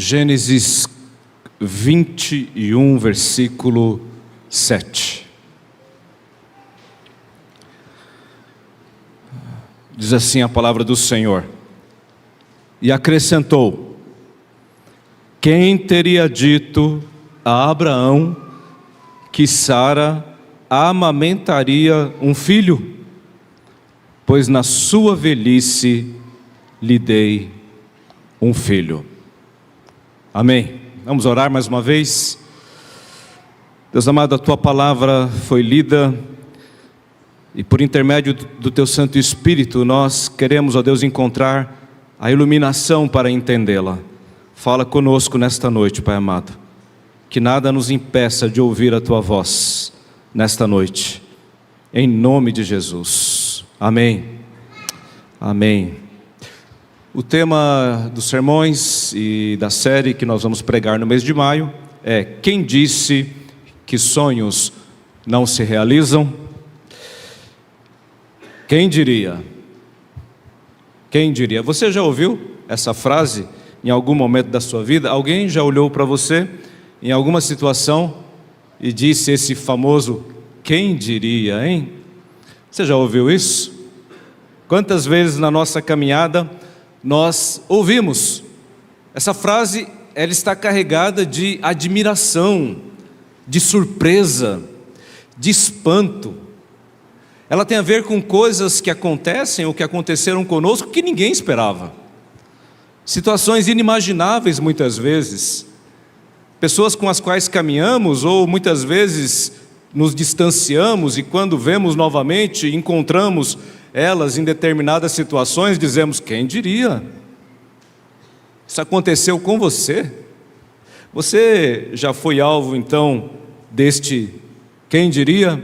Gênesis 21, versículo 7. Diz assim a palavra do Senhor: e acrescentou: quem teria dito a Abraão que Sara amamentaria um filho? Pois na sua velhice lhe dei um filho. Amém. Vamos orar mais uma vez. Deus amado, a tua palavra foi lida e por intermédio do teu Santo Espírito nós queremos, ó Deus, encontrar a iluminação para entendê-la. Fala conosco nesta noite, Pai amado, que nada nos impeça de ouvir a tua voz nesta noite, em nome de Jesus. Amém. Amém. O tema dos sermões e da série que nós vamos pregar no mês de maio é: quem disse que sonhos não se realizam? Quem diria? Quem diria? Você já ouviu essa frase em algum momento da sua vida? Alguém já olhou para você em alguma situação e disse esse famoso quem diria, hein? Você já ouviu isso? Quantas vezes na nossa caminhada nós ouvimos essa frase? Ela está carregada de admiração, de surpresa, de espanto. Ela tem a ver com coisas que acontecem ou que aconteceram conosco que ninguém esperava. Situações inimagináveis muitas vezes. Pessoas com as quais caminhamos ou muitas vezes nos distanciamos e quando vemos novamente, encontramos elas em determinadas situações, dizemos: quem diria? Isso aconteceu com você? Você já foi alvo então deste quem diria?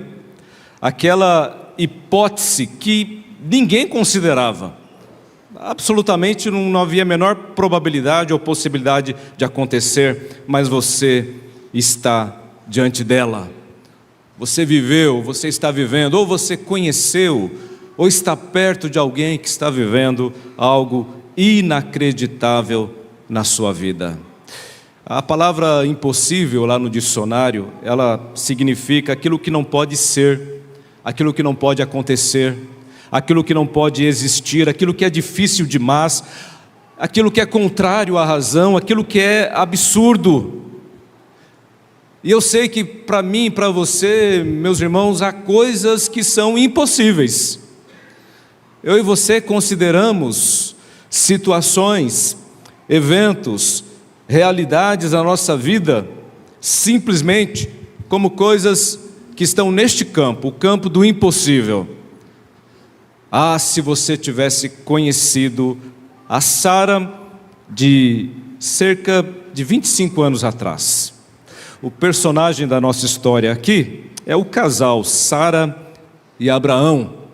Aquela hipótese que ninguém considerava, absolutamente não havia a menor probabilidade ou possibilidade de acontecer, mas você está diante dela. Você viveu, você está vivendo, ou você conheceu, ou está perto de alguém que está vivendo algo inacreditável na sua vida. A palavra impossível lá no dicionário, ela significa aquilo que não pode ser, aquilo que não pode acontecer, aquilo que não pode existir, aquilo que é difícil demais, aquilo que é contrário à razão, aquilo que é absurdo. E eu sei que para mim, para você, meus irmãos, há coisas que são impossíveis. Eu e você consideramos situações, eventos, realidades na nossa vida simplesmente como coisas que estão neste campo, o campo do impossível. Ah, se você tivesse conhecido a Sara de cerca de 25 anos atrás. O personagem da nossa história aqui é o casal Sara e Abraão.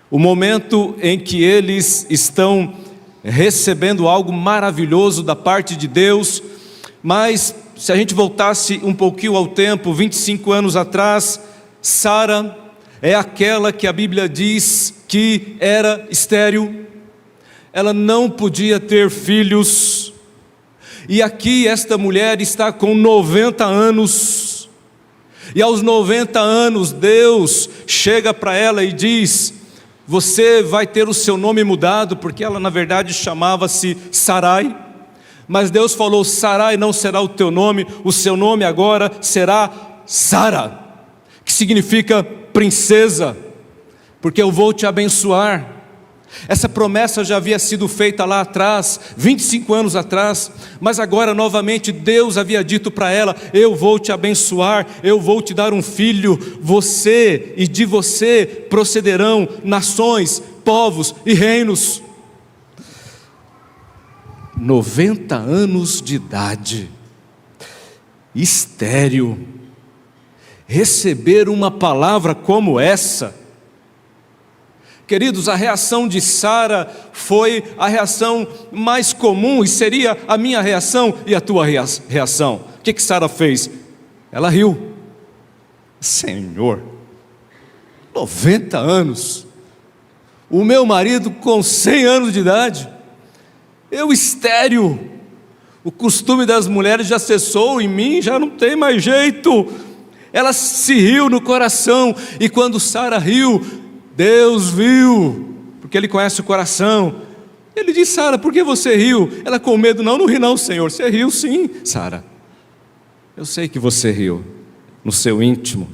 O momento em que eles estão recebendo algo maravilhoso da parte de Deus. Mas se a gente voltasse um pouquinho ao tempo, 25 anos atrás, Sara é aquela que a Bíblia diz que era estéril. Ela não podia ter filhos. E aqui esta mulher está com 90 anos. E aos 90 anos Deus chega para ela e diz: você vai ter o seu nome mudado, porque ela na verdade chamava-se Sarai. Mas Deus falou: Sarai não será o teu nome, o seu nome agora será Sara, que significa princesa, porque eu vou te abençoar. Essa promessa já havia sido feita lá atrás, 25 anos atrás, mas agora novamente Deus havia dito para ela: eu vou te abençoar, eu vou te dar um filho, você e de você procederão nações, povos e reinos. 90 anos de idade, estéril, receber uma palavra como essa. Queridos, a reação de Sara foi a reação mais comum e seria a minha reação e a tua reação. O que Sara fez? Ela riu. Senhor, 90 anos, o meu marido com 100 anos de idade, eu estéril, O costume das mulheres já cessou em mim, já não tem mais jeito. Ela se riu no coração, e quando Sara riu, Deus viu, porque Ele conhece o coração. Ele disse: Sara, por que você riu? Ela com medo: não ri não, Senhor. Você riu sim, Sara. Eu sei que você riu, no seu íntimo.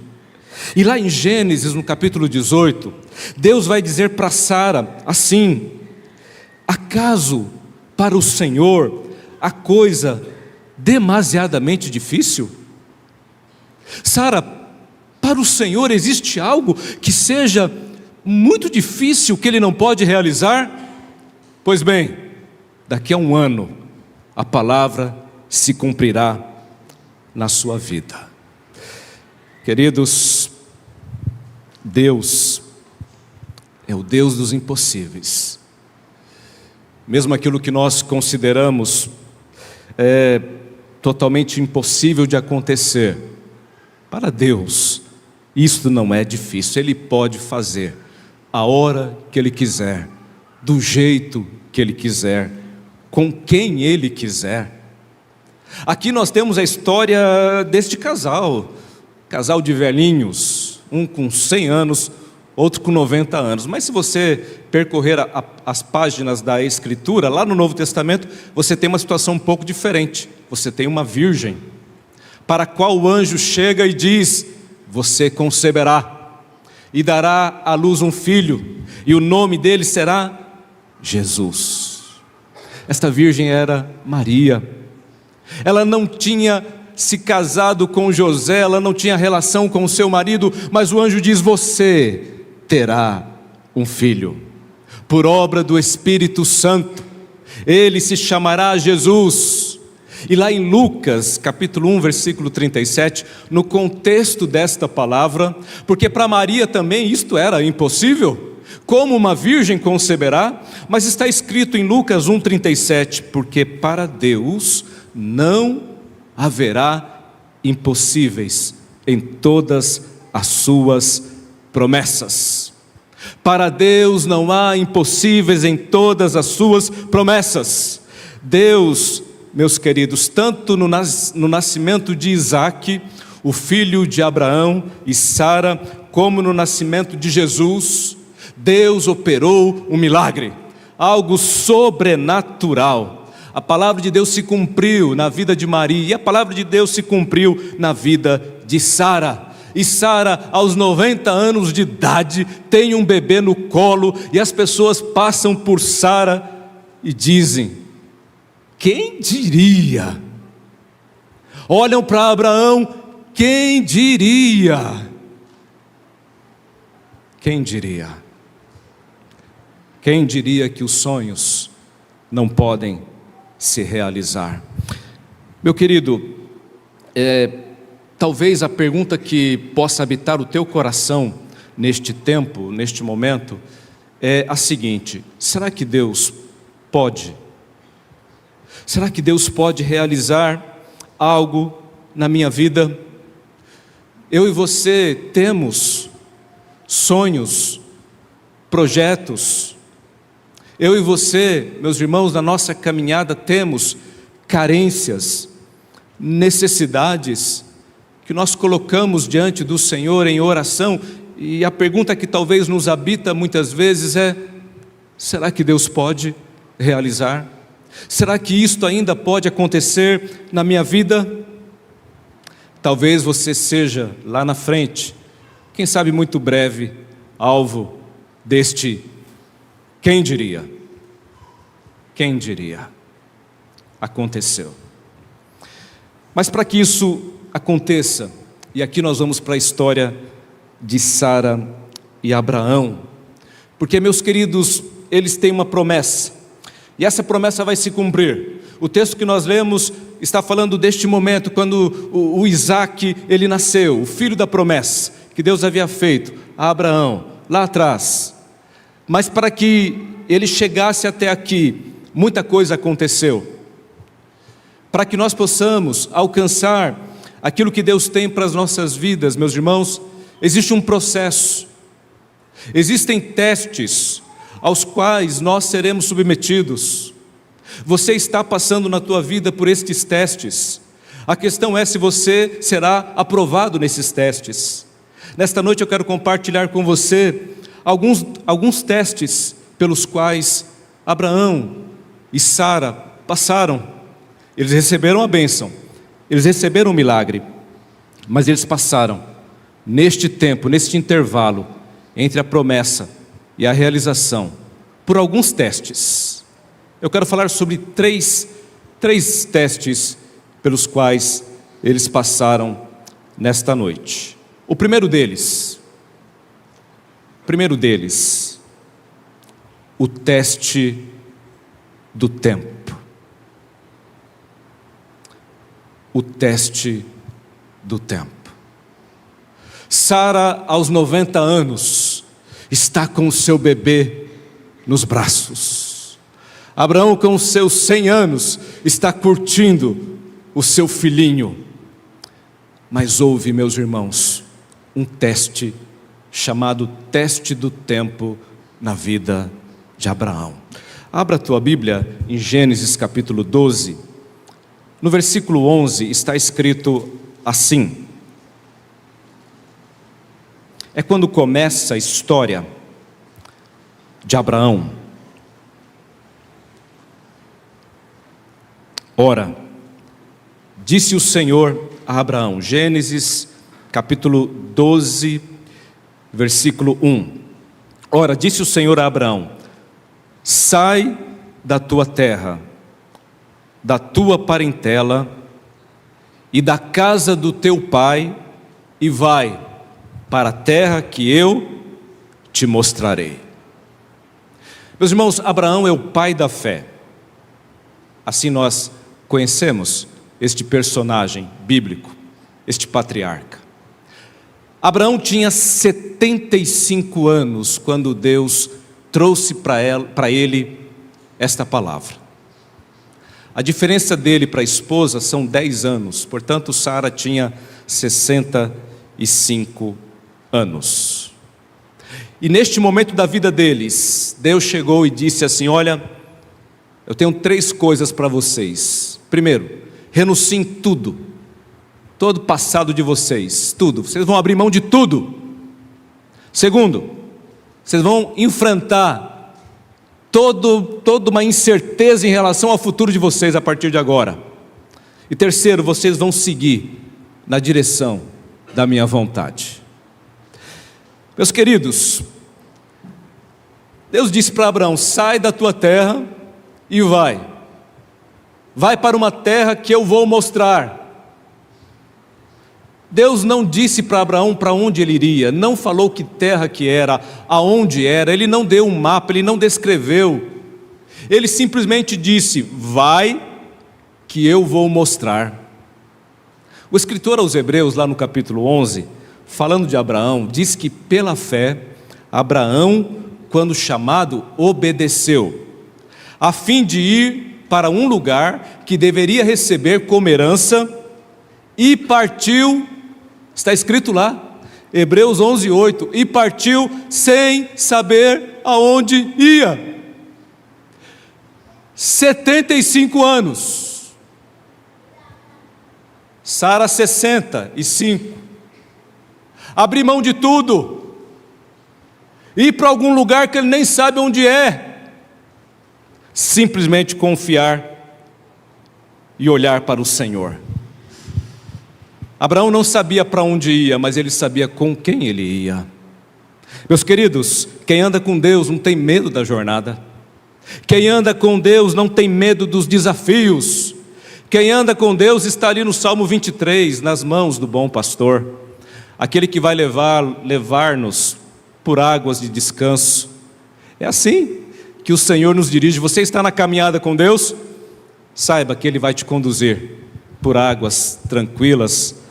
E lá em Gênesis, no capítulo 18, Deus vai dizer para Sara assim: acaso para o Senhor a coisa demasiadamente difícil? Sara, para o Senhor existe algo que seja muito difícil, que Ele não pode realizar? Pois bem, daqui a 1 ano, a palavra se cumprirá na sua vida. Queridos, Deus é o Deus dos impossíveis. Mesmo aquilo que nós consideramos totalmente impossível de acontecer, para Deus, isto não é difícil. Ele pode fazer a hora que Ele quiser, do jeito que Ele quiser, com quem Ele quiser. Aqui nós temos a história deste casal de velhinhos, um com 100 anos, outro com 90 anos. Mas se você percorrer as páginas da Escritura, lá no Novo Testamento, você tem uma situação um pouco diferente. Você tem uma virgem, para a qual o anjo chega e diz: você conceberá e dará à luz um filho, e o nome dele será Jesus. Esta virgem era Maria. Ela não tinha se casado com José, ela não tinha relação com o seu marido, mas o anjo diz: você terá um filho, por obra do Espírito Santo, ele se chamará Jesus. E lá em Lucas, capítulo 1, versículo 37, no contexto desta palavra, porque para Maria também isto era impossível, como uma virgem conceberá? Mas está escrito em Lucas 1,37, porque para Deus não haverá impossíveis em todas as suas promessas. Para Deus não há impossíveis em todas as suas promessas. Deus, meus queridos, tanto no nascimento de Isaque, o filho de Abraão e Sara, como no nascimento de Jesus, Deus operou um milagre, algo sobrenatural. A palavra de Deus se cumpriu na vida de Maria, e a palavra de Deus se cumpriu na vida de Sara. E Sara, aos 90 anos de idade, tem um bebê no colo, e as pessoas passam por Sara e dizem: quem diria? Olham para Abraão: quem diria? Quem diria? Quem diria que os sonhos não podem se realizar? Meu querido, talvez a pergunta que possa habitar o teu coração neste tempo, neste momento, é a seguinte: será que Deus pode? Será que Deus pode realizar algo na minha vida? Eu e você temos sonhos, projetos. Eu e você, meus irmãos, na nossa caminhada temos carências, necessidades que nós colocamos diante do Senhor em oração, e a pergunta que talvez nos habita muitas vezes é: será que Deus pode realizar? Será que isto ainda pode acontecer na minha vida? Talvez você seja lá na frente, quem sabe muito breve, alvo deste quem diria? Quem diria? Aconteceu. Mas para que isso aconteça, e aqui nós vamos para a história de Sara e Abraão, porque, meus queridos, eles têm uma promessa, e essa promessa vai se cumprir. O texto que nós lemos está falando deste momento, quando o Isaque, ele nasceu, o filho da promessa, que Deus havia feito a Abraão, lá atrás. Mas para que ele chegasse até aqui, muita coisa aconteceu. Para que nós possamos alcançar aquilo que Deus tem para as nossas vidas, meus irmãos, existe um processo, existem testes aos quais nós seremos submetidos. Você está passando na tua vida por estes testes. A questão é se você será aprovado nesses testes. Nesta noite eu quero compartilhar com você alguns testes pelos quais Abraão e Sara passaram. Eles receberam a bênção, eles receberam o milagre, mas eles passaram neste tempo, neste intervalo entre a promessa e a realização, por alguns testes. Eu quero falar sobre três testes pelos quais eles passaram nesta noite. O primeiro deles, o teste do tempo. O teste do tempo. Sara, aos 90 anos, está com o seu bebê nos braços. Abraão, com os seus 100 anos, está curtindo o seu filhinho. Mas houve, meus irmãos, um teste chamado teste do tempo na vida de Abraão. Abra a tua Bíblia em Gênesis capítulo 12. No versículo 11 está escrito assim. É quando começa a história de Abraão. Ora, disse o Senhor a Abraão, Gênesis capítulo 12, versículo 1. Ora, disse o Senhor a Abraão: sai da tua terra, da tua parentela e da casa do teu pai e vai para a terra que eu te mostrarei. Meus irmãos, Abraão é o pai da fé. Assim nós conhecemos este personagem bíblico, este patriarca. Abraão tinha 75 anos quando Deus trouxe para ele esta palavra. A diferença dele para a esposa são 10 anos, portanto Sara tinha 65 anos. E neste momento da vida deles, Deus chegou e disse assim: olha, eu tenho 3 coisas para vocês. Primeiro, renunciem tudo, todo o passado de vocês, tudo, vocês vão abrir mão de tudo. Segundo, vocês vão enfrentar toda uma incerteza em relação ao futuro de vocês a partir de agora. E terceiro, vocês vão seguir na direção da minha vontade. Meus queridos, Deus disse para Abraão: sai da tua terra e vai para uma terra que eu vou mostrar. Deus não disse para Abraão para onde ele iria, não falou que terra que era, aonde era, ele não deu um mapa, ele não descreveu, ele simplesmente disse: vai que eu vou mostrar. O escritor aos Hebreus, lá no capítulo 11, falando de Abraão, diz que pela fé, Abraão, quando chamado, obedeceu, a fim de ir para um lugar que deveria receber como herança, e partiu. Está escrito lá, Hebreus 11:8, e partiu sem saber aonde ia. 75 anos. Sara 65. Abrir mão de tudo, ir para algum lugar que ele nem sabe onde é, simplesmente confiar e olhar para o Senhor. Abraão não sabia para onde ia, mas ele sabia com quem ele ia. Meus queridos, quem anda com Deus não tem medo da jornada. Quem anda com Deus não tem medo dos desafios. Quem anda com Deus está ali no Salmo 23, nas mãos do bom pastor, aquele que vai levar-nos por águas de descanso. É assim que o Senhor nos dirige. Você está na caminhada com Deus? Saiba que Ele vai te conduzir por águas tranquilas,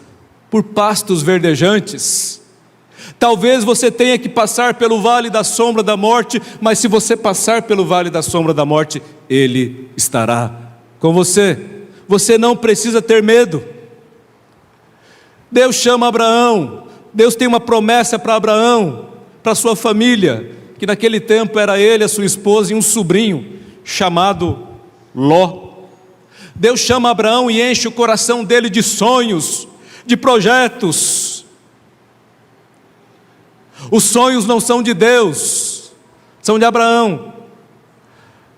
por pastos verdejantes. Talvez você tenha que passar pelo vale da sombra da morte, mas se você passar pelo vale da sombra da morte, Ele estará com você. Você não precisa ter medo. Deus chama Abraão, Deus tem uma promessa para Abraão, para sua família, que naquele tempo era ele, a sua esposa e um sobrinho chamado Ló. Deus chama Abraão e enche o coração dele de sonhos, de projetos. Os sonhos não são de Deus, são de Abraão.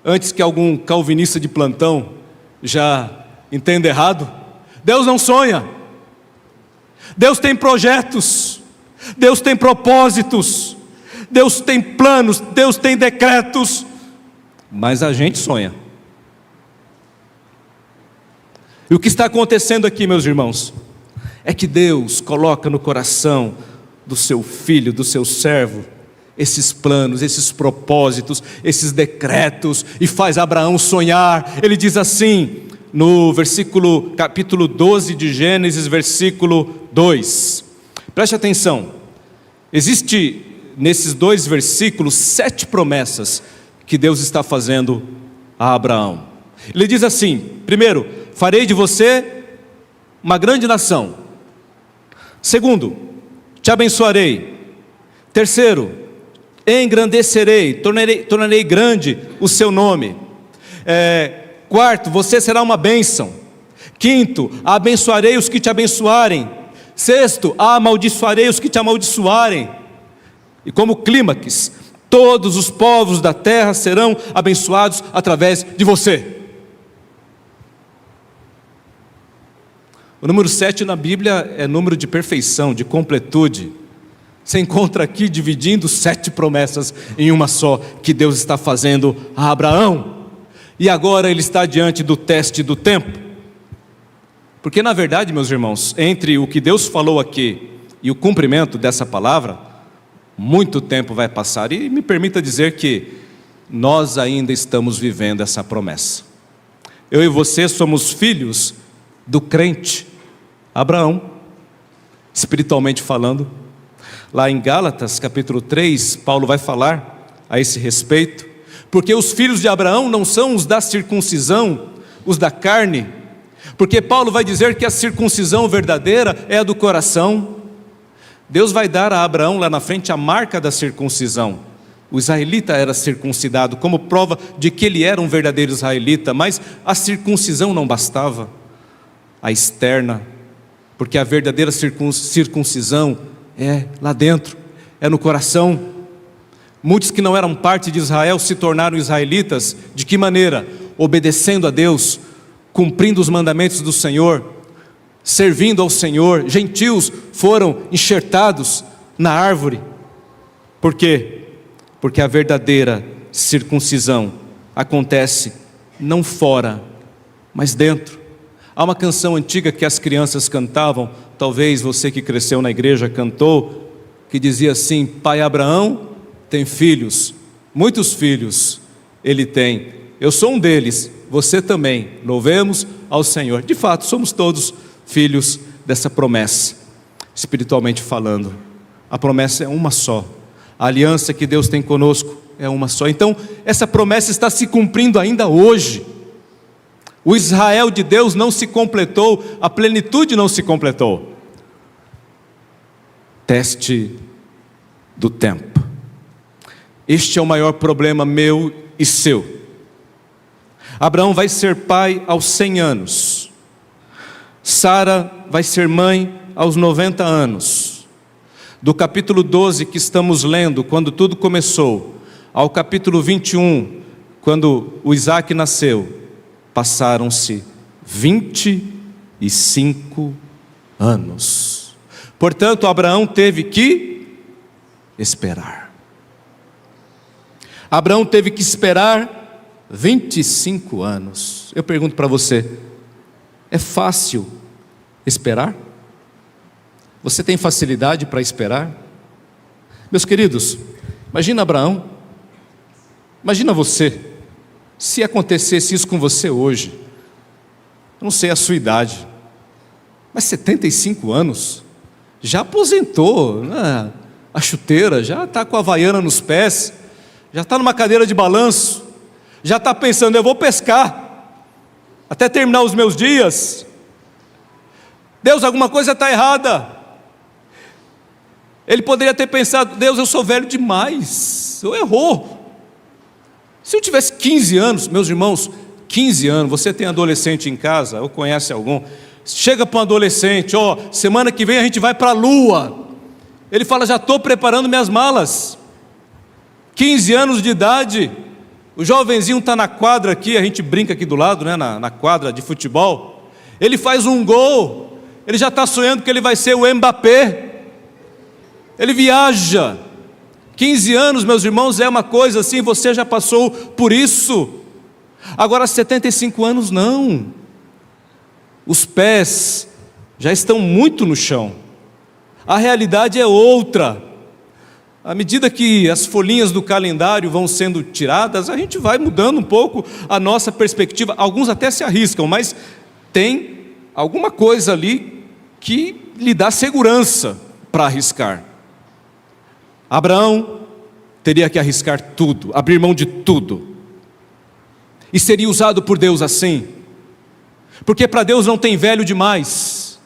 Antes que algum calvinista de plantão já entenda errado, Deus não sonha. Deus tem projetos, Deus tem propósitos, Deus tem planos, Deus tem decretos, mas a gente sonha. E o que está acontecendo aqui, meus irmãos, é que Deus coloca no coração do seu filho, do seu servo, esses planos, esses propósitos, esses decretos, e faz Abraão sonhar. Ele diz assim, no capítulo 12 de Gênesis, versículo 2. Preste atenção, existe nesses 2 versículos 7 promessas que Deus está fazendo a Abraão. Ele diz assim: primeiro, farei de você uma grande nação. Segundo, te abençoarei. Terceiro, engrandecerei, tornarei grande o seu nome. Quarto, você será uma bênção. Quinto, abençoarei os que te abençoarem. Sexto, amaldiçoarei os que te amaldiçoarem. E como clímax, todos os povos da terra serão abençoados através de você. O número 7 na Bíblia é número de perfeição, de completude. Você encontra aqui dividindo 7 promessas em uma só, que Deus está fazendo a Abraão. E agora ele está diante do teste do tempo. Porque na verdade, meus irmãos, entre o que Deus falou aqui e o cumprimento dessa palavra, muito tempo vai passar. E me permita dizer que nós ainda estamos vivendo essa promessa. Eu e você somos filhos do crente Abraão, espiritualmente falando. Lá em Gálatas capítulo 3, Paulo vai falar a esse respeito, porque os filhos de Abraão não são os da circuncisão, os da carne, porque Paulo vai dizer que a circuncisão verdadeira é a do coração. Deus vai dar a Abraão lá na frente a marca da circuncisão. O israelita era circuncidado como prova de que ele era um verdadeiro israelita, mas a circuncisão não bastava, a externa, porque a verdadeira circuncisão é lá dentro, é no coração. Muitos que não eram parte de Israel se tornaram israelitas. De que maneira? Obedecendo a Deus, cumprindo os mandamentos do Senhor, servindo ao Senhor. Gentios foram enxertados na árvore. Por quê? Porque a verdadeira circuncisão acontece não fora, mas dentro. Há uma canção antiga que as crianças cantavam, talvez você que cresceu na igreja cantou, que dizia assim: Pai Abraão tem filhos, muitos filhos ele tem, eu sou um deles, você também, louvemos ao Senhor. De fato, somos todos filhos dessa promessa. Espiritualmente falando, a promessa é uma só, a aliança que Deus tem conosco é uma só. Então essa promessa está se cumprindo ainda hoje. O Israel de Deus não se completou, a plenitude não se completou. Teste do tempo. Este é o maior problema meu e seu. Abraão vai ser pai aos 100 anos. Sara vai ser mãe aos 90 anos. Do capítulo 12 que estamos lendo, quando tudo começou, ao capítulo 21, quando o Isaac nasceu, passaram-se 25 anos. Portanto, Abraão teve que esperar. Abraão teve que esperar 25 anos. Eu pergunto para você, é fácil esperar? Você tem facilidade para esperar? Meus queridos, imagina Abraão, imagina você, se acontecesse isso com você hoje. Eu não sei a sua idade, mas 75 anos, já aposentou, né? A chuteira, já está com a havaiana nos pés, já está numa cadeira de balanço, já está pensando, eu vou pescar, até terminar os meus dias. Deus, alguma coisa está errada. Ele poderia ter pensado, Deus, eu sou velho demais, eu errou. Se eu tivesse 15 anos, meus irmãos, 15 anos, você tem adolescente em casa, ou conhece algum, chega para um adolescente, semana que vem a gente vai para a Lua. Ele fala, já estou preparando minhas malas. 15 anos de idade, o jovenzinho está na quadra aqui, a gente brinca aqui do lado, né, na quadra de futebol. Ele faz um gol, ele já está sonhando que ele vai ser o Mbappé. Ele viaja. 15 anos, meus irmãos, é uma coisa assim, você já passou por isso. Agora 75 anos não. Os pés já estão muito no chão. A realidade é outra. À medida que as folhinhas do calendário vão sendo tiradas, a gente vai mudando um pouco a nossa perspectiva. Alguns até se arriscam, mas tem alguma coisa ali que lhe dá segurança para arriscar. Abraão teria que arriscar tudo, abrir mão de tudo. E seria usado por Deus assim. Porque para Deus não tem velho demais.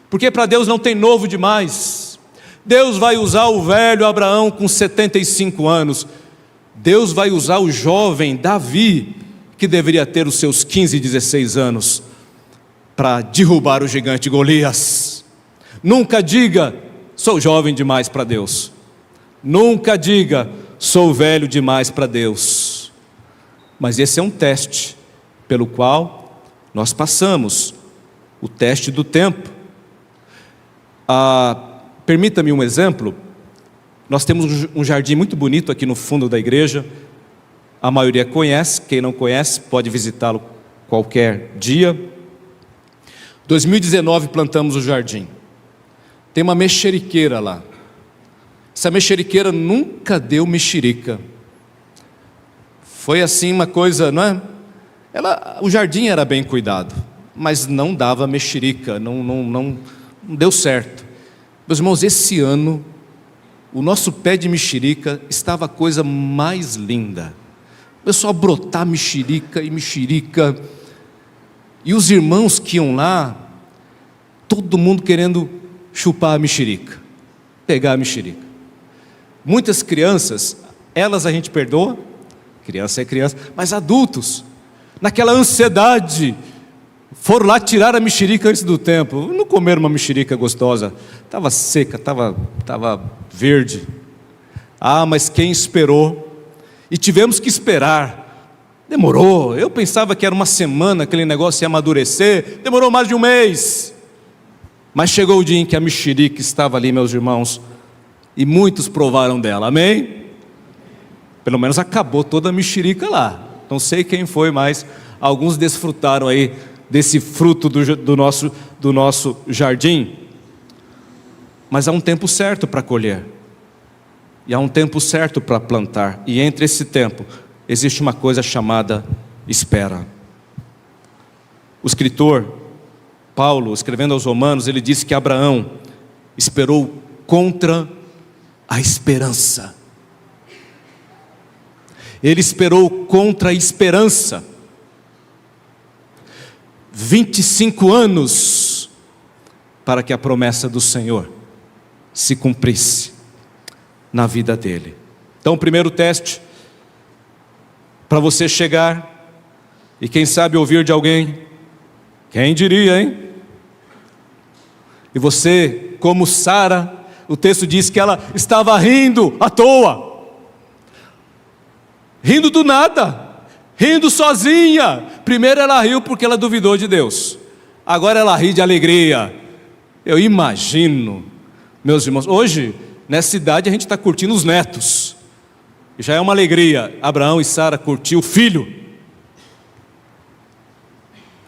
Porque para Deus não tem novo demais. Deus vai usar o velho Abraão com 75 anos. Deus vai usar o jovem Davi, que deveria ter os seus 15, 16 anos, para derrubar o gigante Golias. Nunca diga, sou jovem demais para Deus. Nunca diga, sou velho demais para Deus. Mas esse é um teste pelo qual nós passamos, o teste do tempo. Permita-me um exemplo. Nós temos um jardim muito bonito aqui no fundo da igreja. A maioria conhece, quem não conhece pode visitá-lo qualquer dia. 2019 plantamos o jardim. Tem uma mexeriqueira lá. Essa mexeriqueira nunca deu mexerica. Foi assim uma coisa, não é? O jardim era bem cuidado, mas não dava mexerica, não deu certo. Meus irmãos, esse ano, o nosso pé de mexerica estava a coisa mais linda. Começou a brotar mexerica e mexerica. E os irmãos que iam lá, todo mundo querendo chupar a mexerica, pegar a mexerica. Muitas crianças, elas a gente perdoa, criança é criança, mas adultos, naquela ansiedade, foram lá tirar a mexerica antes do tempo. Não comeram uma mexerica gostosa, estava seca, estava verde. Mas quem esperou, e tivemos que esperar, demorou. Eu pensava que era uma semana, aquele negócio ia amadurecer, demorou mais de um mês. Mas chegou o dia em que a mexerica estava ali, meus irmãos, e muitos provaram dela, amém? Pelo menos acabou toda a mexerica lá. Não sei quem foi, mas alguns desfrutaram aí desse fruto do nosso jardim. Mas há um tempo certo para colher, e há um tempo certo para plantar, e entre esse tempo existe uma coisa chamada espera. O escritor Paulo, escrevendo aos Romanos, ele disse que Abraão esperou contra a esperança. Ele esperou contra a esperança 25 anos para que a promessa do Senhor se cumprisse na vida dele. Então, o primeiro teste para você chegar e quem sabe ouvir de alguém, quem diria, hein? E você, como Sara, o texto diz que ela estava rindo à toa, rindo do nada, rindo sozinha. Primeiro ela riu porque ela duvidou de Deus, agora ela ri de alegria. Eu imagino, meus irmãos, hoje nessa idade a gente está curtindo os netos, já é uma alegria. Abraão e Sara curtiram o filho.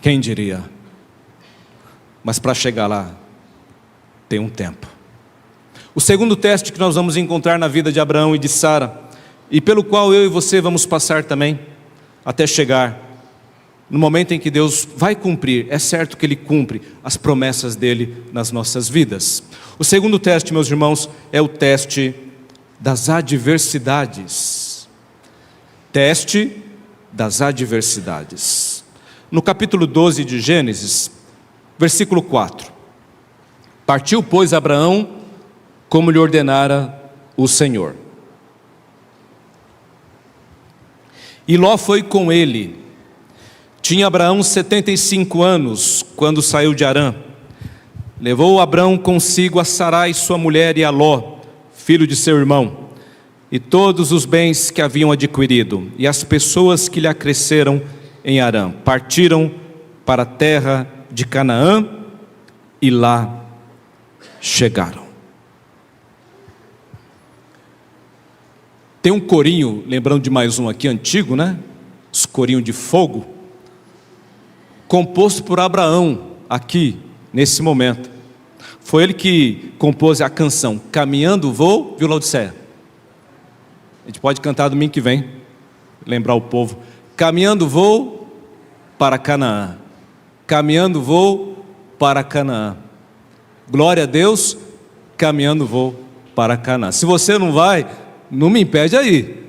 Quem diria? Mas para chegar lá tem um tempo. O segundo teste que nós vamos encontrar na vida de Abraão e de Sara, e pelo qual eu e você vamos passar também, até chegar no momento em que Deus vai cumprir, é certo que Ele cumpre as promessas dEle nas nossas vidas. O segundo teste, meus irmãos, é o teste das adversidades. Teste das adversidades. No capítulo 12 de Gênesis, versículo 4. Partiu, pois, Abraão, como lhe ordenara o Senhor. E Ló foi com ele. Tinha Abraão 75 anos quando saiu de Harã. Levou Abraão consigo a Sarai, sua mulher, e a Ló, filho de seu irmão, e todos os bens que haviam adquirido, e as pessoas que lhe acresceram em Harã. Partiram para a terra de Canaã e lá chegaram. Tem um corinho, lembrando de mais um aqui antigo, né? Os corinhos de fogo, composto por Abraão, aqui, nesse momento. Foi ele que compôs a canção Caminhando Vou, viu, Laodiceia? A gente pode cantar domingo que vem, lembrar o povo. Caminhando vou para Canaã, caminhando vou para Canaã. Glória a Deus, caminhando vou para Canaã. Se você não vai, não me impede aí.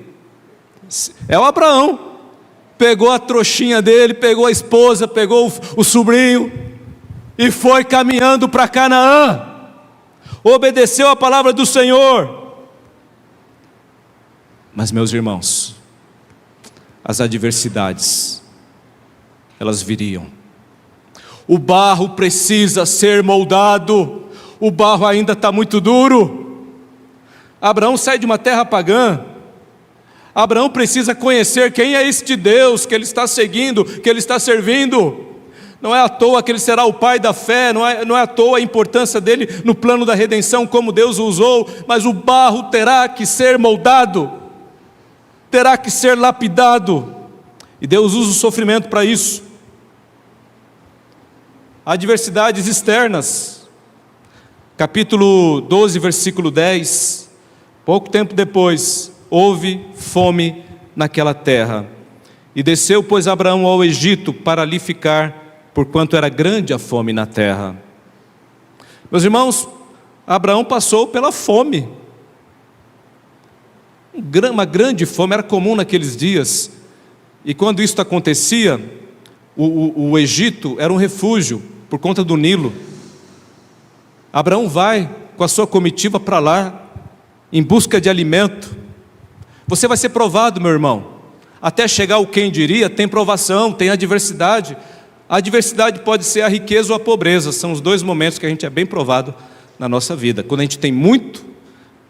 É o Abraão. Pegou a trouxinha dele, pegou a esposa, pegou o sobrinho e foi caminhando para Canaã. Obedeceu a palavra do Senhor. Mas, meus irmãos, as adversidades, elas viriam. O barro precisa ser moldado. O barro ainda está muito duro. Abraão sai de uma terra pagã. Abraão precisa conhecer quem é este Deus que ele está seguindo, que ele está servindo. Não é à toa que ele será o pai da fé, não é à toa a importância dele no plano da redenção, como Deus o usou, mas o barro terá que ser moldado, terá que ser lapidado, e Deus usa o sofrimento para isso. Adversidades externas, capítulo 12, versículo 10, pouco tempo depois, houve fome naquela terra, e desceu, pois, Abraão ao Egito para ali ficar, porquanto era grande a fome na terra. Meus irmãos, Abraão passou pela fome, uma grande fome, era comum naqueles dias, e quando isso acontecia, o Egito era um refúgio, por conta do Nilo. Abraão vai com a sua comitiva para lá, em busca de alimento. Você vai ser provado, meu irmão, até chegar o quem diria, tem provação, tem adversidade. A adversidade pode ser a riqueza ou a pobreza, são os dois momentos que a gente é bem provado na nossa vida, quando a gente tem muito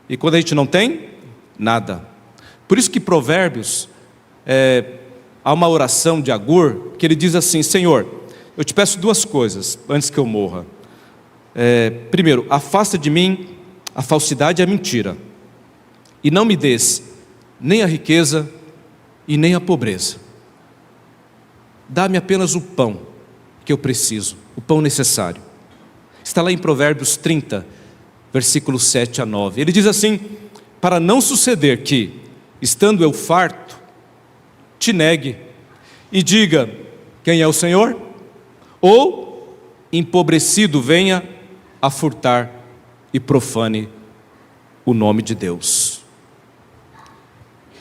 e quando a gente não tem nada. Por isso que Provérbios, há uma oração de Agur, que ele diz assim: Senhor, eu te peço duas coisas antes que eu morra. Primeiro, afasta de mim a falsidade e a mentira, e não me des nem a riqueza e nem a pobreza. Dá-me apenas o pão que eu preciso, o pão necessário. Está lá em Provérbios 30, versículos 7 a 9. Ele diz assim: para não suceder que, estando eu farto, te negue e diga, quem é o Senhor? Ou, empobrecido, venha a furtar e profane o nome de Deus.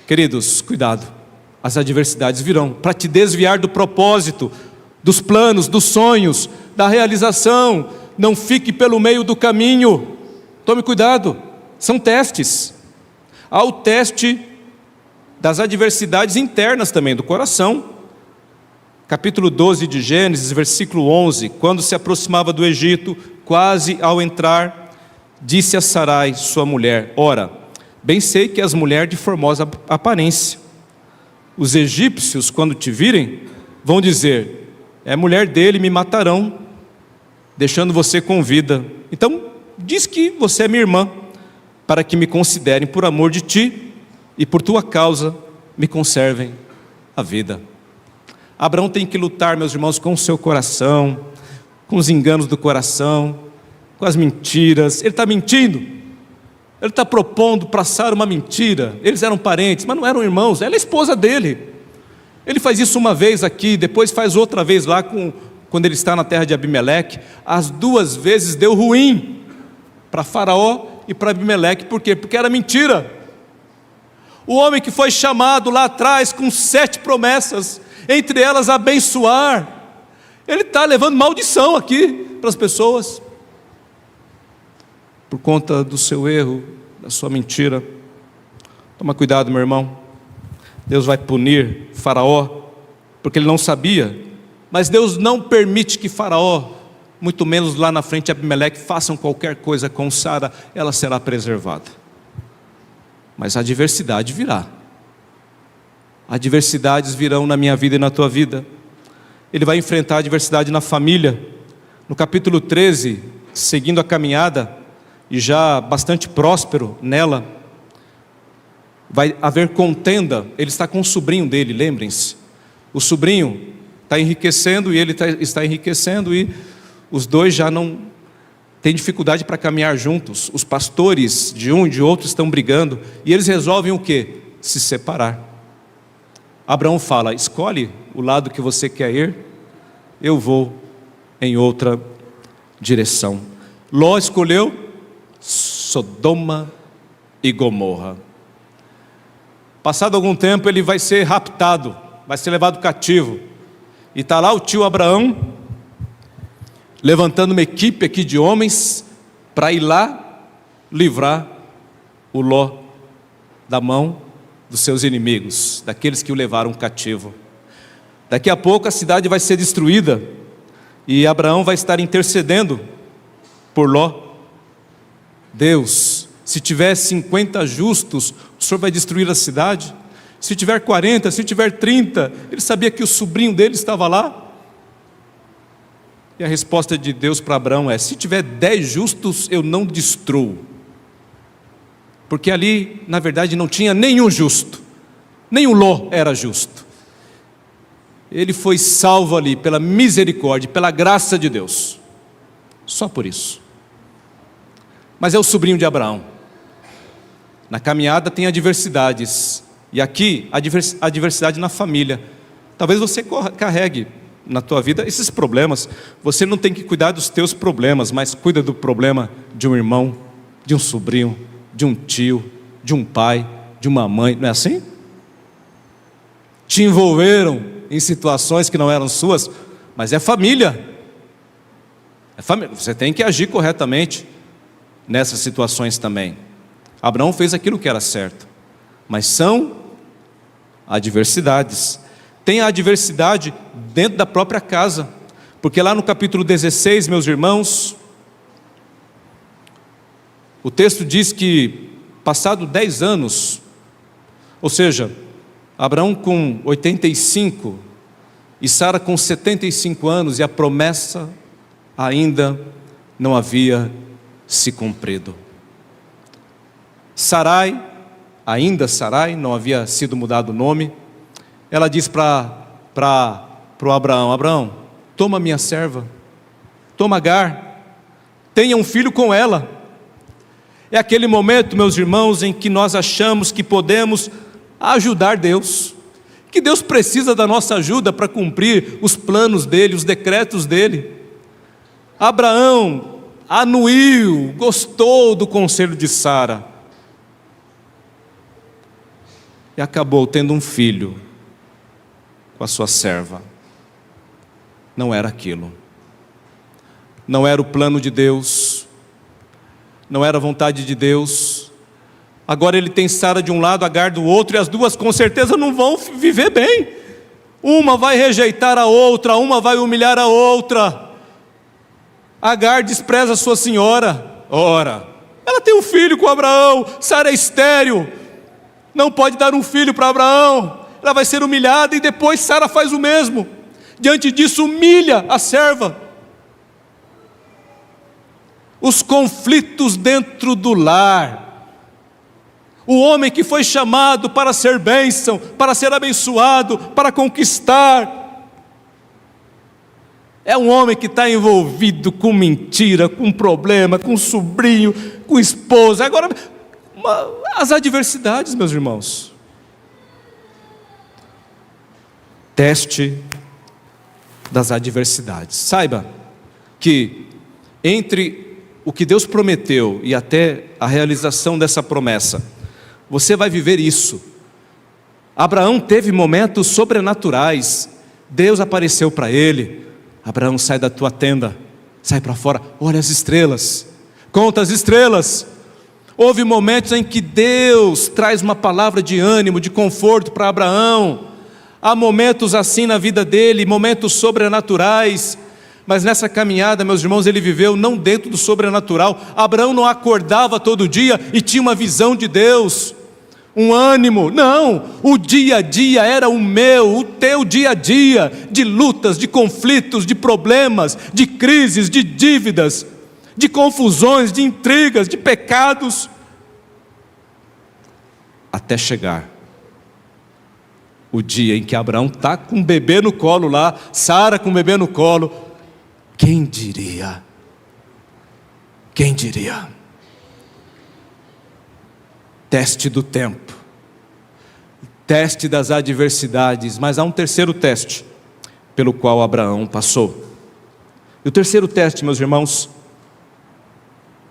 Queridos, cuidado, as adversidades virão para te desviar do propósito, dos planos, dos sonhos, da realização. Não fique pelo meio do caminho, tome cuidado, são testes. Há o teste das adversidades internas também, do coração. Capítulo 12 de Gênesis, versículo 11, quando se aproximava do Egito, quase ao entrar, disse a Sarai, sua mulher: ora, bem sei que és mulher de formosa aparência. Os egípcios, quando te virem, vão dizer: é mulher dele, me matarão, deixando você com vida. Então, diz que você é minha irmã, para que me considerem por amor de ti, e por tua causa me conservem a vida. Abraão tem que lutar, meus irmãos, com o seu coração, com os enganos do coração, com as mentiras. Ele está mentindo, ele está propondo traçar uma mentira. Eles eram parentes, mas não eram irmãos, ela é a esposa dele. Ele faz isso uma vez aqui, depois faz outra vez lá, quando ele está na terra de Abimeleque. As duas vezes deu ruim para Faraó e para Abimeleque. Por quê? Porque era mentira. O homem que foi chamado lá atrás com 7 promessas, entre elas abençoar, ele está levando maldição aqui para as pessoas, por conta do seu erro, da sua mentira. Toma cuidado, meu irmão. Deus vai punir Faraó, porque ele não sabia Mas Deus não permite que Faraó, muito menos lá na frente Abimeleque, façam qualquer coisa com Sara. Ela será preservada. Mas a adversidade virá. Adversidades virão na minha vida e na tua vida. Ele vai enfrentar a adversidade na família. No capítulo 13, seguindo a caminhada, e já bastante próspero nela, vai haver contenda. Ele está com o sobrinho dele, lembrem-se. O sobrinho está enriquecendo e ele está enriquecendo, e os dois já não têm dificuldade para caminhar juntos. Os pastores de um e de outro estão brigando, e eles resolvem o quê? Se separar. Abraão fala: escolhe o lado que você quer ir, eu vou em outra direção. Ló escolheu Sodoma e Gomorra. Passado algum tempo ele vai ser raptado, vai ser levado cativo, e está lá o tio Abraão levantando uma equipe aqui de homens para ir lá livrar o Ló da mão dos seus inimigos, daqueles que o levaram cativo. Daqui a pouco a cidade vai ser destruída, e Abraão vai estar intercedendo por Ló. Deus, se tiver 50 justos, o Senhor vai destruir a cidade? Se tiver 40, se tiver 30, ele sabia que o sobrinho dele estava lá. E a resposta de Deus para Abraão é: se tiver 10 justos, eu não destruo. Porque ali, na verdade, não tinha nenhum justo, nem o Ló era justo. Ele foi salvo ali pela misericórdia, pela graça de Deus, só por isso. Mas é o sobrinho de Abraão. Na caminhada tem adversidades, e aqui a adversidade na família. Talvez você carregue na tua vida esses problemas. Você não tem que cuidar dos teus problemas, mas cuida do problema de um irmão, de um sobrinho, de um tio, de um pai, de uma mãe. Não é assim? Te envolveram em situações que não eram suas, mas é família. É família. Você tem que agir corretamente nessas situações também. Abraão fez aquilo que era certo, mas são adversidades. Tem a adversidade dentro da própria casa, porque lá no capítulo 16, meus irmãos, o texto diz que passado 10 anos, ou seja, Abraão com 85 e Sara com 75 anos, e a promessa ainda não havia se cumprido. Sarai, ainda Sarai, não havia sido mudado o nome. Ela diz para o Abraão: Abraão, toma minha serva, toma Agar, tenha um filho com ela. É aquele momento, meus irmãos, em que nós achamos que podemos ajudar Deus, que Deus precisa da nossa ajuda para cumprir os planos dele, os decretos dele. Abraão anuiu, gostou do conselho de Sara, e acabou tendo um filho com a sua serva. Não era aquilo, não era o plano de Deus, não era a vontade de Deus. Agora ele tem Sara de um lado, Agar do outro, e as duas com certeza não vão viver bem. Uma vai rejeitar a outra, uma vai humilhar a outra. Agar despreza a sua senhora. Ora, ela tem um filho com Abraão, Sara é estéril, não pode dar um filho para Abraão. Ela vai ser humilhada, e depois Sara faz o mesmo. Diante disso, humilha a serva. Os conflitos dentro do lar. O homem que foi chamado para ser bênção, para ser abençoado, para conquistar, é um homem que está envolvido com mentira, com problema, com sobrinho, com esposa. Agora, as adversidades, meus irmãos. Teste das adversidades. Saiba que entre o que Deus prometeu e até a realização dessa promessa, você vai viver isso. Abraão teve momentos sobrenaturais. Deus apareceu para ele: Abraão, sai da tua tenda, sai para fora, olha as estrelas, conta as estrelas. Houve momentos em que Deus traz uma palavra de ânimo, de conforto para Abraão. Há momentos assim na vida dele, momentos sobrenaturais, mas nessa caminhada, meus irmãos, ele viveu não dentro do sobrenatural. Abraão não acordava todo dia e tinha uma visão de Deus, um ânimo. Não, o dia a dia era o teu dia a dia, de lutas, de conflitos, de problemas, de crises, de dívidas, de confusões, de intrigas, de pecados, até chegar o dia em que Abraão está com um bebê no colo lá, Sara com um bebê no colo. Quem diria? Quem diria? Teste do tempo, teste das adversidades, mas há um terceiro teste pelo qual Abraão passou. E o terceiro teste, meus irmãos,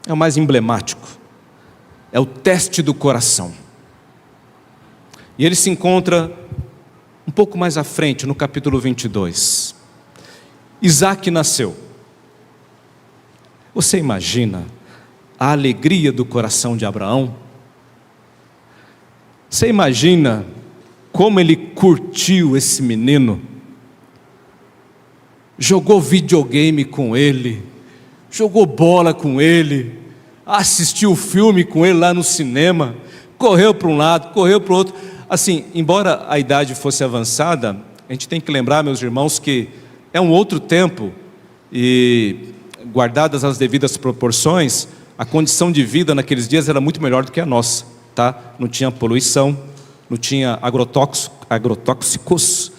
é o mais emblemático, é o teste do coração. E ele se encontra um pouco mais à frente, no capítulo 22. Isaac nasceu. Você imagina a alegria do coração de Abraão? Você imagina como ele curtiu esse menino? Jogou videogame com ele, jogou bola com ele, assistiu filme com ele lá no cinema, correu para um lado, correu para o outro. Assim, embora a idade fosse avançada, a gente tem que lembrar, meus irmãos, que é um outro tempo e, guardadas as devidas proporções, a condição de vida naqueles dias era muito melhor do que a nossa, tá? Não tinha poluição, não tinha agrotóxicos,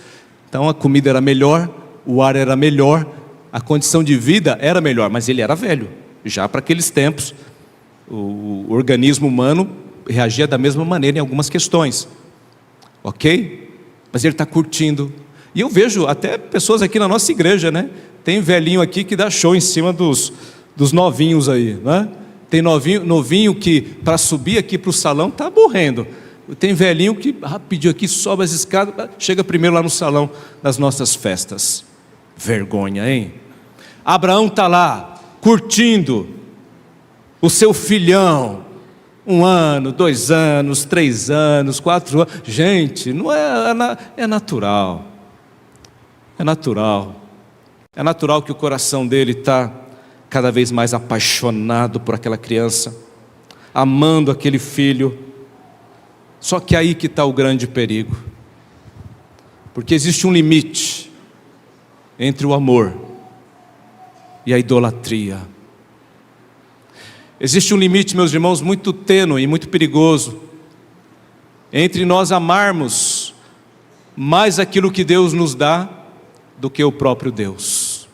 então a comida era melhor, o ar era melhor, a condição de vida era melhor, mas ele era velho. Já para aqueles tempos, o organismo humano reagia da mesma maneira em algumas questões, ok? Mas ele está curtindo. E eu vejo até pessoas aqui na nossa igreja, né? Tem velhinho aqui que dá show em cima dos novinhos aí, né? Tem novinho que para subir aqui para o salão está morrendo. Tem velhinho que rapidinho aqui sobe as escadas, chega primeiro lá no salão das nossas festas. Vergonha, hein? Abraão está lá, curtindo o seu filhão, 1 ano, 2 anos, 3 anos, 4 anos, gente, não é natural, é natural que o coração dele está cada vez mais apaixonado por aquela criança, amando aquele filho. Só que aí que está o grande perigo, porque existe um limite entre o amor e a idolatria. Existe um limite, meus irmãos, muito tênue e muito perigoso entre nós amarmos mais aquilo que Deus nos dá do que o próprio Deus.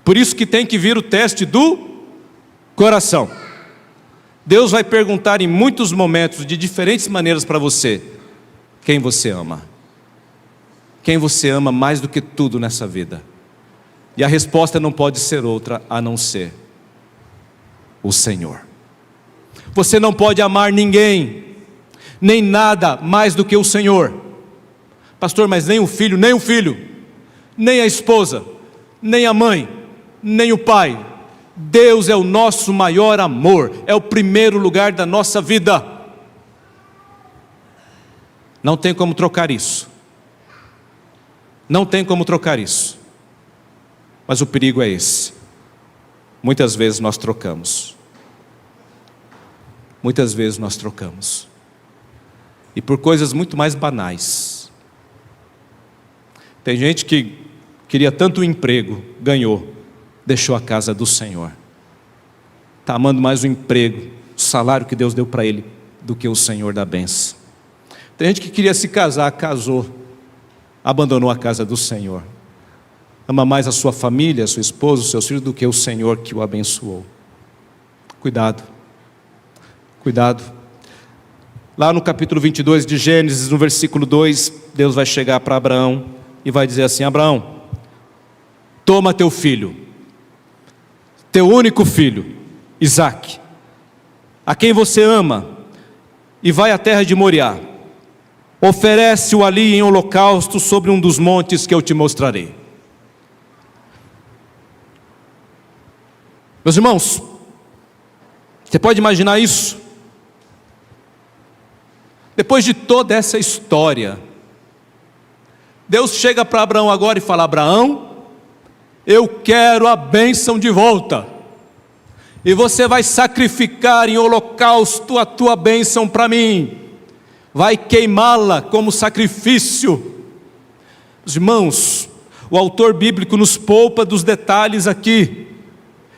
Por isso que tem que vir o teste do coração. Deus vai perguntar em muitos momentos, de diferentes maneiras para você, quem você ama. Quem você ama mais do que tudo nessa vida. E a resposta não pode ser outra a não ser o Senhor. Você não pode amar ninguém, nem nada mais do que o Senhor. Pastor, mas nem o filho, nem a esposa, nem a mãe, nem o pai. Deus é o nosso maior amor, é o primeiro lugar da nossa vida. Não tem como trocar isso. Não tem como trocar isso. Mas o perigo é esse. Muitas vezes nós trocamos. Muitas vezes nós trocamos. E por coisas muito mais banais. Tem gente que queria tanto um emprego, ganhou, deixou a casa do Senhor. Está amando mais o emprego, o salário que Deus deu para ele, do que o Senhor da bênção. Tem gente que queria se casar, casou, abandonou a casa do Senhor. Ama mais a sua família, a sua esposa, os seus filhos, do que o Senhor que o abençoou. Cuidado, cuidado. Lá no capítulo 22 de Gênesis, no versículo 2, Deus vai chegar para Abraão e vai dizer assim: Abraão, toma teu filho, teu único filho, Isaque, a quem você ama, e vai à terra de Moriá. Oferece-o ali em holocausto sobre um dos montes que eu te mostrarei. Meus irmãos, você pode imaginar isso? Depois de toda essa história, Deus chega para Abraão agora e fala: Abraão, eu quero a bênção de volta, e você vai sacrificar em holocausto a tua bênção para mim, vai queimá-la como sacrifício. Os irmãos, o autor bíblico nos poupa dos detalhes aqui.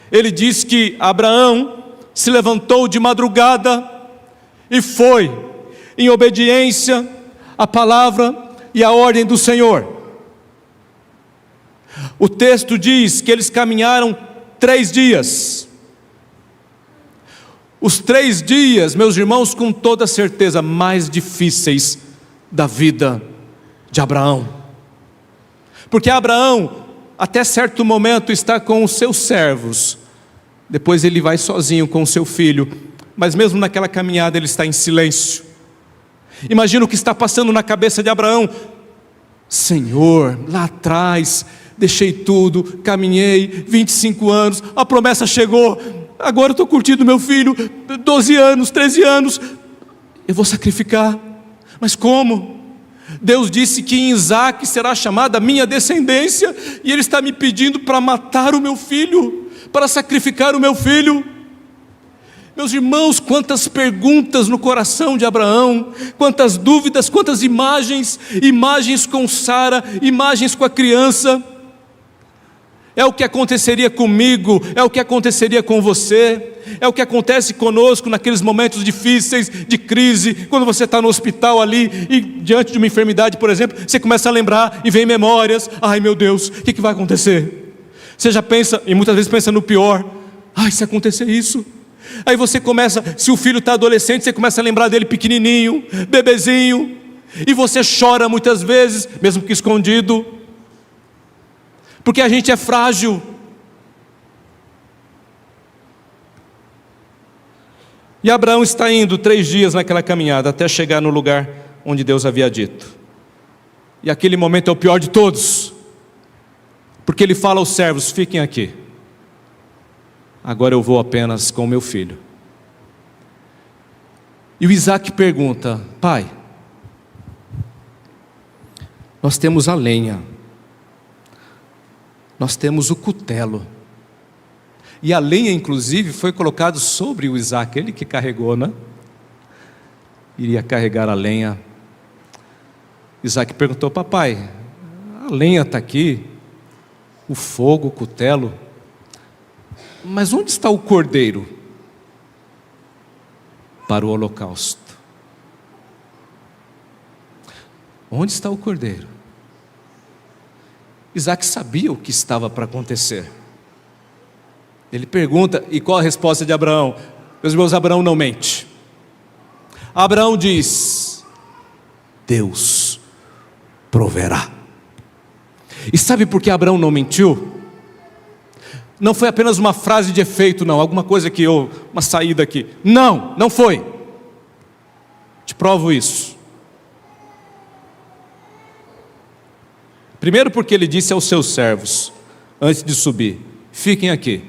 Ele diz que Abraão se levantou de madrugada e foi em obediência à palavra e à ordem do Senhor. O texto diz que eles caminharam 3 dias. Os 3 dias, meus irmãos, com toda certeza, mais difíceis da vida de Abraão. Porque Abraão, até certo momento, está com os seus servos. Depois ele vai sozinho com o seu filho. Mas mesmo naquela caminhada ele está em silêncio. Imagina o que está passando na cabeça de Abraão. Senhor, lá atrás deixei tudo, caminhei 25 anos, a promessa chegou, agora eu estou curtindo meu filho, 12 anos, 13 anos, eu vou sacrificar, mas como? Deus disse que em Isaque será chamada a minha descendência, e Ele está me pedindo para matar o meu filho, para sacrificar o meu filho. Meus irmãos, quantas perguntas no coração de Abraão, quantas dúvidas, quantas imagens com Sara, imagens com a criança. É o que aconteceria comigo, é o que aconteceria com você, é o que acontece conosco naqueles momentos difíceis, de crise, quando você está no hospital ali, e diante de uma enfermidade, por exemplo, você começa a lembrar, e vem memórias, ai meu Deus, o que vai acontecer? Você já pensa, e muitas vezes pensa no pior, ai se acontecer isso, aí você começa, se o filho está adolescente, você começa a lembrar dele pequenininho, bebezinho, e você chora muitas vezes, mesmo que escondido, porque a gente é frágil. E Abraão está indo 3 dias naquela caminhada, até chegar no lugar onde Deus havia dito. E aquele momento é o pior de todos, porque ele fala aos servos: fiquem aqui, agora eu vou apenas com o meu filho. E o Isaque pergunta: pai, nós temos a lenha, nós temos o cutelo, e a lenha inclusive foi colocada sobre o Isaque, ele que carregou, né? Iria carregar a lenha. Isaque perguntou: papai, a lenha está aqui, o fogo, o cutelo, mas onde está o cordeiro para o holocausto? Onde está o cordeiro? Isaque sabia o que estava para acontecer. Ele pergunta, e qual a resposta de Abraão? Meus irmãos, Abraão não mente. Abraão diz: Deus proverá. E sabe por que Abraão não mentiu? Não foi apenas uma frase de efeito, não, alguma coisa que uma saída aqui. Não foi. Te provo isso. Primeiro porque ele disse aos seus servos, antes de subir: fiquem aqui,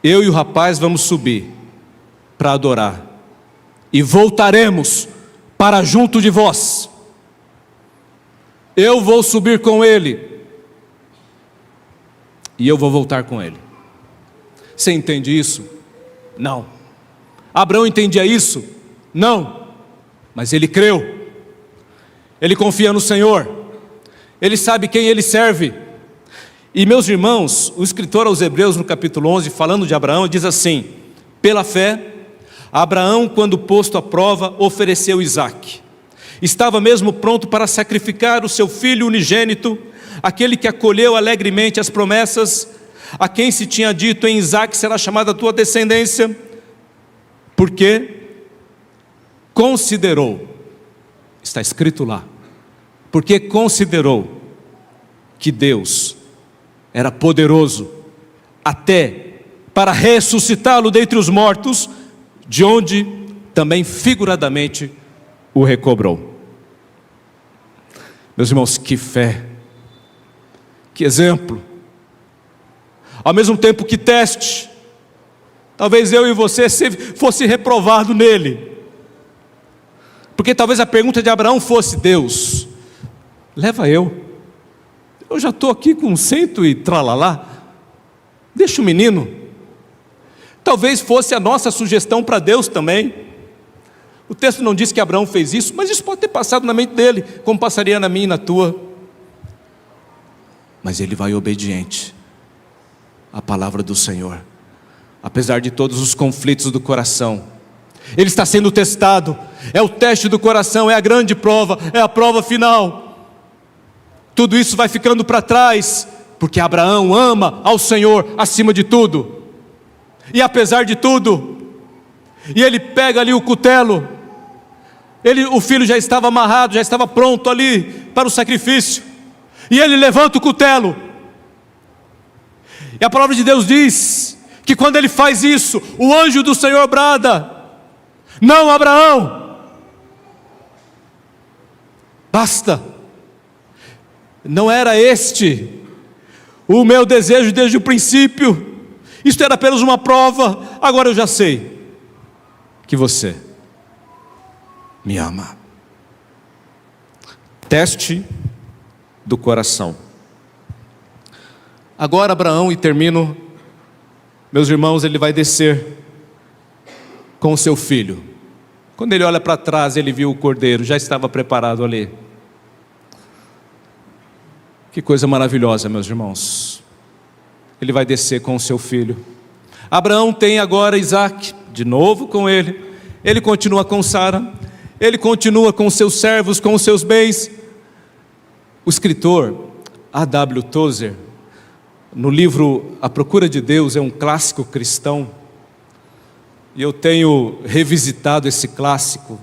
eu e o rapaz vamos subir para adorar, e voltaremos para junto de vós. Eu vou subir com ele, e eu vou voltar com ele. Você entende isso? Não. Abraão entendia isso? Não. Mas ele creu, ele confia no Senhor, ele sabe quem ele serve. E meus irmãos, o escritor aos Hebreus no capítulo 11, falando de Abraão, diz assim: pela fé, Abraão, quando posto à prova, ofereceu Isaque. Estava mesmo pronto para sacrificar o seu filho unigênito, aquele que acolheu alegremente as promessas, a quem se tinha dito: em Isaque será chamada a tua descendência, porque considerou, está escrito lá, porque considerou que Deus era poderoso até para ressuscitá-lo dentre os mortos, de onde também figuradamente o recobrou. Meus irmãos, que fé, que exemplo, ao mesmo tempo que teste. Talvez eu e você fosse reprovado nele, porque talvez a pergunta de Abraão fosse: Deus, leva eu já estou aqui com cento e tralalá, deixa o menino. Talvez fosse a nossa sugestão para Deus também. O texto não diz que Abraão fez isso, mas isso pode ter passado na mente dele, como passaria na minha e na tua. Mas ele vai obediente à palavra do Senhor, apesar de todos os conflitos do coração. Ele está sendo testado, é o teste do coração, é a grande prova, é a prova final. Tudo isso vai ficando para trás, porque Abraão ama ao Senhor acima de tudo. E apesar de tudo, e ele pega ali o cutelo, o filho já estava amarrado, já estava pronto ali para o sacrifício, e ele levanta o cutelo, e a palavra de Deus diz que quando ele faz isso, o anjo do Senhor brada: não, Abraão, basta, não era este o meu desejo desde o princípio, isto era apenas uma prova, agora eu já sei que você me ama. Teste do coração. Agora Abraão, e termino, meus irmãos, ele vai descer com o seu filho. Quando ele olha para trás, ele viu o cordeiro, já estava preparado ali. Que coisa maravilhosa, meus irmãos. Ele vai descer com o seu filho. Abraão tem agora Isaac, de novo com ele. Ele continua com Sara, ele continua com seus servos, com os seus bens. O escritor A.W. Tozer, no livro A Procura de Deus, é um clássico cristão, e eu tenho revisitado esse clássico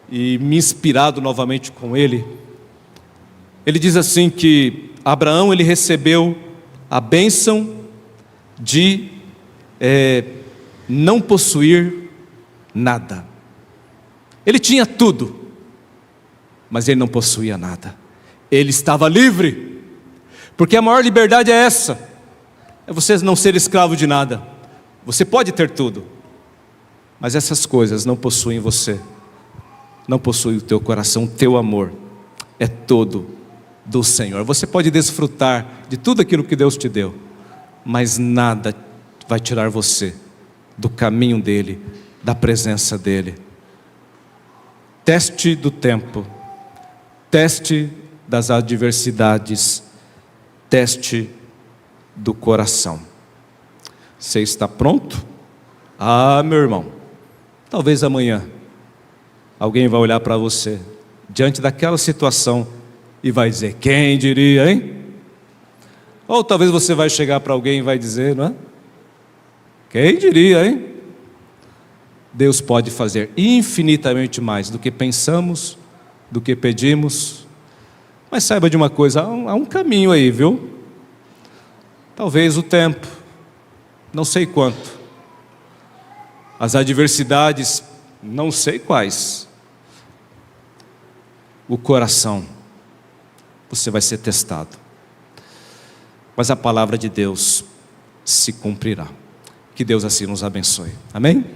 e me inspirado novamente com ele. Ele diz assim que Abraão, ele recebeu a bênção de não possuir nada. Ele tinha tudo, mas ele não possuía nada. Ele estava livre, porque a maior liberdade é essa: é você não ser escravo de nada. Você pode ter tudo, mas essas coisas não possuem você, não possuem o teu coração, o teu amor é todo do Senhor. Você pode desfrutar de tudo aquilo que Deus te deu, mas nada vai tirar você do caminho dEle, da presença dEle. Teste do tempo, teste das adversidades, teste do coração. Você está pronto? Ah, meu irmão, talvez amanhã alguém vai olhar para você diante daquela situação e vai dizer: quem diria, hein? Ou talvez você vai chegar para alguém e vai dizer, não é? Quem diria, hein? Deus pode fazer infinitamente mais do que pensamos, do que pedimos. Mas saiba de uma coisa, há um caminho aí, viu? Talvez o tempo, não sei quanto. As adversidades, não sei quais. O coração, você vai ser testado. Mas a palavra de Deus se cumprirá. Que Deus assim nos abençoe. Amém?